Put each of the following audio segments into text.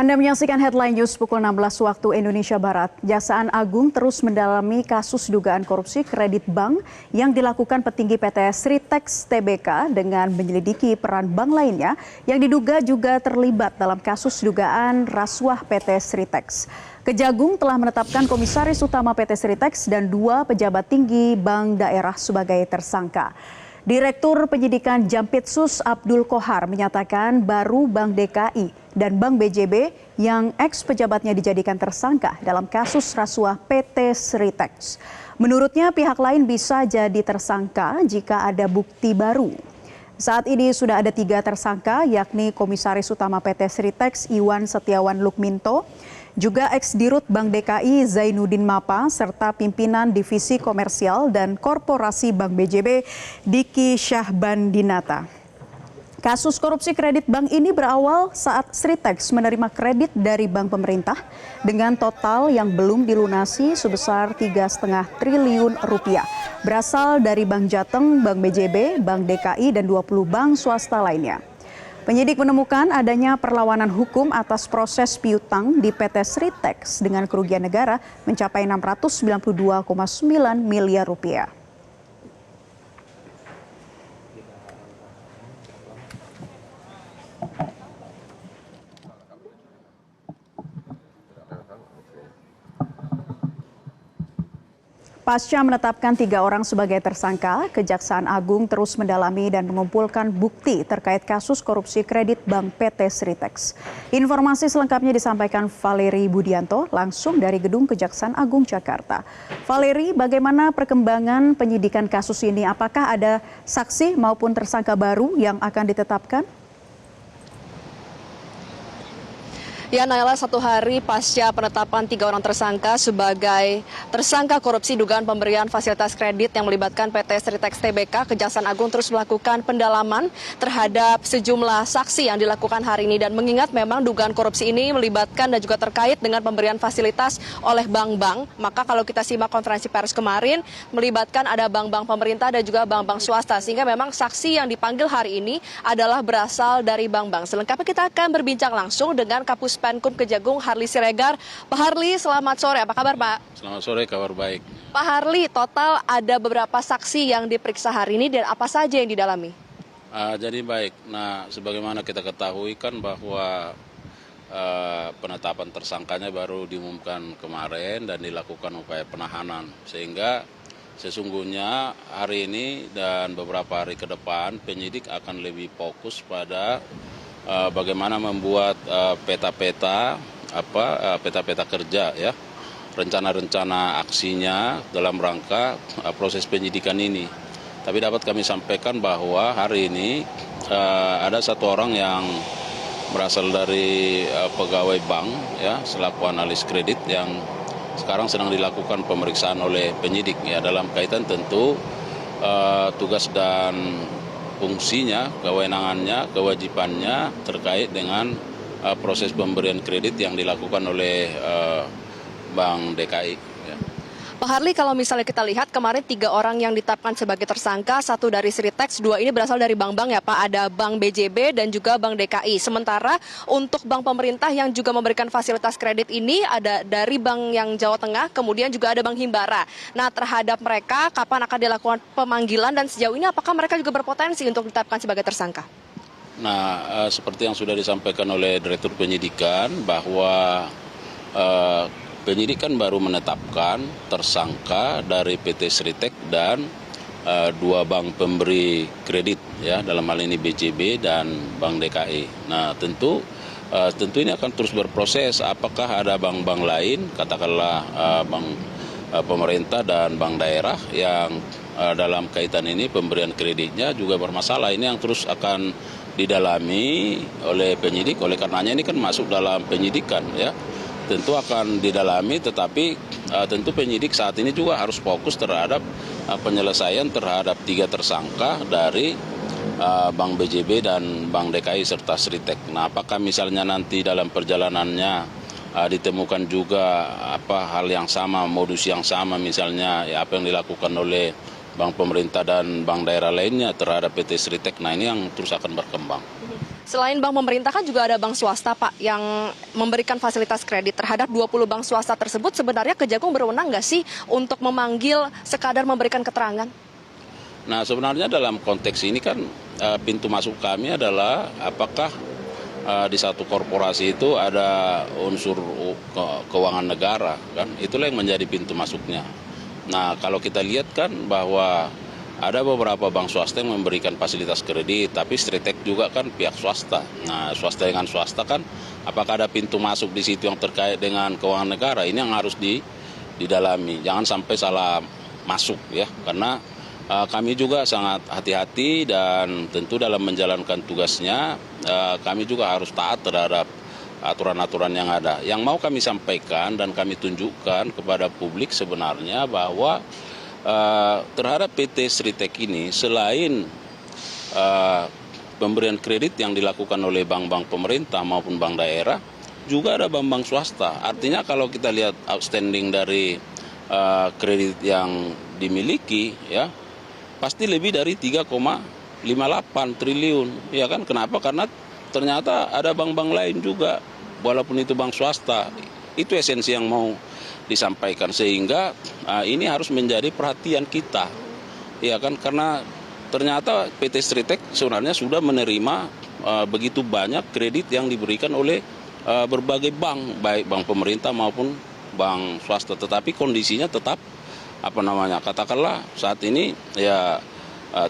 Anda menyaksikan headline news pukul 16 waktu Indonesia Barat. Kejaksaan Agung terus mendalami kasus dugaan korupsi kredit bank yang dilakukan petinggi PT Sritex Tbk dengan menyelidiki peran bank lainnya yang diduga juga terlibat dalam kasus dugaan rasuah PT Sritex. Kejagung telah menetapkan Komisaris Utama PT Sritex dan 2 pejabat tinggi bank daerah sebagai tersangka. Direktur Penyidikan Jampitsus Abdul Kohar menyatakan baru Bank DKI dan Bank BJB yang ex-pejabatnya dijadikan tersangka dalam kasus rasuah PT Sritex. Menurutnya pihak lain bisa jadi tersangka jika ada bukti baru. Saat ini sudah ada 3 tersangka yakni Komisaris Utama PT Sritex Iwan Setiawan Lukminto, juga ex-dirut Bank DKI Zainuddin Mapa, serta pimpinan Divisi Komersial dan Korporasi Bank BJB Diki Syahbandinata. Kasus korupsi kredit bank ini berawal saat Sritex menerima kredit dari bank pemerintah dengan total yang belum dilunasi sebesar 3,5 triliun rupiah. Berasal dari Bank Jateng, Bank BJB, Bank DKI, dan 20 bank swasta lainnya. Penyidik menemukan adanya perlawanan hukum atas proses piutang di PT Sritex dengan kerugian negara mencapai 692,9 miliar rupiah. Pasca menetapkan 3 orang sebagai tersangka, Kejaksaan Agung terus mendalami dan mengumpulkan bukti terkait kasus korupsi kredit Bank PT Sritex. Informasi selengkapnya disampaikan Valeri Budianto langsung dari Gedung Kejaksaan Agung Jakarta. Valeri, bagaimana perkembangan penyidikan kasus ini? Apakah ada saksi maupun tersangka baru yang akan ditetapkan? Ya, Naila, 1 hari pasca penetapan 3 orang tersangka sebagai tersangka korupsi dugaan pemberian fasilitas kredit yang melibatkan PT Sritex Tbk, Kejaksaan Agung terus melakukan pendalaman terhadap sejumlah saksi yang dilakukan hari ini. Dan mengingat memang dugaan korupsi ini melibatkan dan juga terkait dengan pemberian fasilitas oleh bank-bank, maka kalau kita simak konferensi pers kemarin, melibatkan ada bank-bank pemerintah dan juga bank-bank swasta. Sehingga memang saksi yang dipanggil hari ini adalah berasal dari bank-bank. Selengkapnya kita akan berbincang langsung dengan Kapus Penkum Kejagung Harli Siregar. Pak Harli, selamat sore. Apa kabar, Pak? Selamat sore, kabar baik. Pak Harli, total ada beberapa saksi yang diperiksa hari ini dan apa saja yang didalami? Jadi baik. Nah, sebagaimana kita ketahui kan bahwa penetapan tersangkanya baru diumumkan kemarin dan dilakukan upaya penahanan. Sehingga sesungguhnya hari ini dan beberapa hari ke depan penyidik akan lebih fokus pada bagaimana membuat peta-peta kerja, ya, rencana-rencana aksinya dalam rangka proses penyidikan ini. Tapi dapat kami sampaikan bahwa hari ini ada 1 orang yang berasal dari pegawai bank, ya, selaku analis kredit yang sekarang sedang dilakukan pemeriksaan oleh penyidik, ya, dalam kaitan tentu tugas dan fungsinya, kewenangannya, kewajibannya terkait dengan proses pemberian kredit yang dilakukan oleh Bank DKI. Ya. Pak Harli, kalau misalnya kita lihat kemarin 3 orang yang ditetapkan sebagai tersangka, 1 dari Sritex, 2 ini berasal dari bank-bank, ya Pak, ada Bank BJB dan juga Bank DKI. Sementara untuk bank pemerintah yang juga memberikan fasilitas kredit ini ada dari Bank yang Jawa Tengah, kemudian juga ada Bank Himbara. Nah, terhadap mereka kapan akan dilakukan pemanggilan dan sejauh ini apakah mereka juga berpotensi untuk ditetapkan sebagai tersangka? Nah, seperti yang sudah disampaikan oleh Direktur Penyidikan bahwa penyidikan baru menetapkan tersangka dari PT Sritex dan 2 bank pemberi kredit, ya, dalam hal ini BJB dan Bank DKI. Nah, tentu ini akan terus berproses. Apakah ada bank-bank lain, katakanlah bank pemerintah dan bank daerah yang dalam kaitan ini pemberian kreditnya juga bermasalah. Ini yang terus akan didalami oleh penyidik. Oleh karenanya ini kan masuk dalam penyidikan, ya. Tentu akan didalami, tetapi tentu penyidik saat ini juga harus fokus terhadap penyelesaian terhadap 3 tersangka dari Bank BJB dan Bank DKI serta Sritex. Nah, apakah misalnya nanti dalam perjalanannya ditemukan juga hal yang sama, modus yang sama, misalnya ya, apa yang dilakukan oleh bank pemerintah dan bank daerah lainnya terhadap PT Sritex. Nah, ini yang terus akan berkembang. Selain bank pemerintah kan juga ada bank swasta Pak yang memberikan fasilitas kredit terhadap 20 bank swasta tersebut. Sebenarnya Kejagung berwenang nggak sih untuk memanggil sekadar memberikan keterangan? Nah sebenarnya dalam konteks ini kan pintu masuk kami adalah apakah di satu korporasi itu ada unsur keuangan negara kan, itulah yang menjadi pintu masuknya. Nah kalau kita lihat kan bahwa ada beberapa bank swasta yang memberikan fasilitas kredit, tapi Stritek juga kan pihak swasta. Nah, swasta dengan swasta kan, apakah ada pintu masuk di situ yang terkait dengan keuangan negara? Ini yang harus didalami. Jangan sampai salah masuk ya, karena kami juga sangat hati-hati dan tentu dalam menjalankan tugasnya kami juga harus taat terhadap aturan-aturan yang ada. Yang mau kami sampaikan dan kami tunjukkan kepada publik sebenarnya bahwa terhadap PT Stritek ini selain pemberian kredit yang dilakukan oleh bank-bank pemerintah maupun bank daerah, juga ada bank-bank swasta. Artinya kalau kita lihat outstanding dari kredit yang dimiliki ya pasti lebih dari 3,58 triliun. Ya kan? Kenapa? Karena ternyata ada bank-bank lain juga walaupun itu bank swasta. Itu esensi yang mau disampaikan, sehingga ini harus menjadi perhatian kita, ya kan, karena ternyata PT Stritek sebenarnya sudah menerima begitu banyak kredit yang diberikan oleh berbagai bank, baik bank pemerintah maupun bank swasta, tetapi kondisinya tetap katakanlah saat ini ya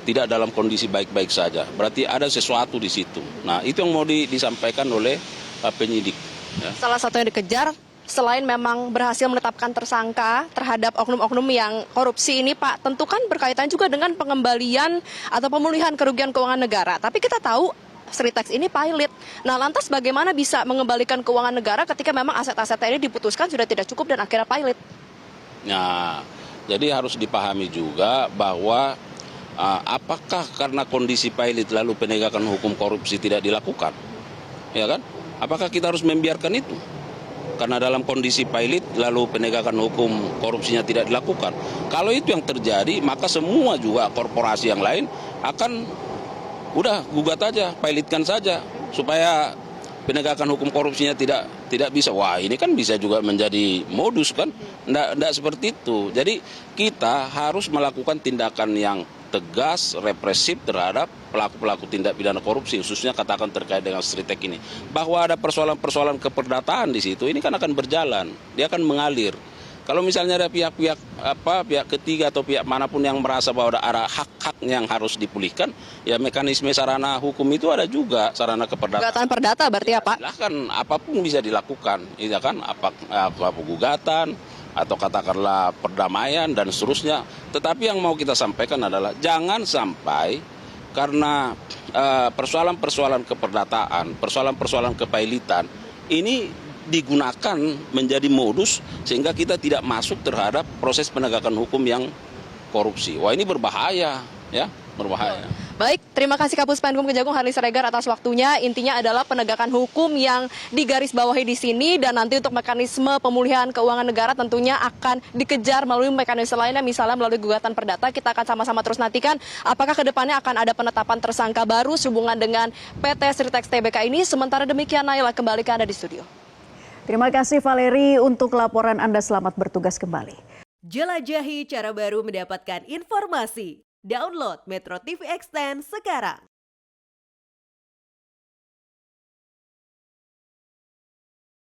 tidak dalam kondisi baik-baik saja, berarti ada sesuatu di situ. Nah itu yang mau disampaikan oleh penyidik. Ya. Salah satu yang dikejar selain memang berhasil menetapkan tersangka terhadap oknum-oknum yang korupsi ini Pak, tentu kan berkaitan juga dengan pengembalian atau pemulihan kerugian keuangan negara. Tapi kita tahu Stritek ini pilot. Nah lantas bagaimana bisa mengembalikan keuangan negara ketika memang aset-asetnya ini diputuskan sudah tidak cukup dan akhirnya pilot? Nah, jadi harus dipahami juga bahwa apakah karena kondisi pilot lalu penegakan hukum korupsi tidak dilakukan? Ya kan? Apakah kita harus membiarkan itu? Karena dalam kondisi pilot lalu penegakan hukum korupsinya tidak dilakukan. Kalau itu yang terjadi, maka semua juga korporasi yang lain akan udah gugat aja, pilotkan saja supaya penegakan hukum korupsinya tidak bisa. Wah, ini kan bisa juga menjadi modus kan? Nggak seperti itu. Jadi kita harus melakukan tindakan yang tegas, represif terhadap pelaku-pelaku tindak pidana korupsi, khususnya katakan terkait dengan Stritek ini. Bahwa ada persoalan-persoalan keperdataan di situ, ini kan akan berjalan, dia akan mengalir. Kalau misalnya ada pihak-pihak pihak ketiga atau pihak manapun yang merasa bahwa ada hak-haknya yang harus dipulihkan, ya mekanisme sarana hukum itu ada juga, sarana keperdataan. Gugatan perdata berarti ya Pak? Silahkan, apapun bisa dilakukan, ya kan? Apa gugatan atau katakanlah perdamaian dan seterusnya. Tetapi yang mau kita sampaikan adalah jangan sampai karena persoalan-persoalan keperdataan, persoalan-persoalan kepailitan ini digunakan menjadi modus sehingga kita tidak masuk terhadap proses penegakan hukum yang korupsi. Wah, ini berbahaya, ya, berbahaya. Baik, terima kasih Kapus Penkum Kejagung Harli Siregar atas waktunya. Intinya adalah penegakan hukum yang digarisbawahi di sini, dan nanti untuk mekanisme pemulihan keuangan negara tentunya akan dikejar melalui mekanisme lainnya, misalnya melalui gugatan perdata. Kita akan sama-sama terus nantikan apakah kedepannya akan ada penetapan tersangka baru sehubungan dengan PT Stritek TBK ini. Sementara demikian, Naila, kembali ke Anda di studio. Terima kasih Valeri untuk laporan Anda, selamat bertugas kembali. Jelajahi cara baru mendapatkan informasi. Download Metro TV Extend sekarang.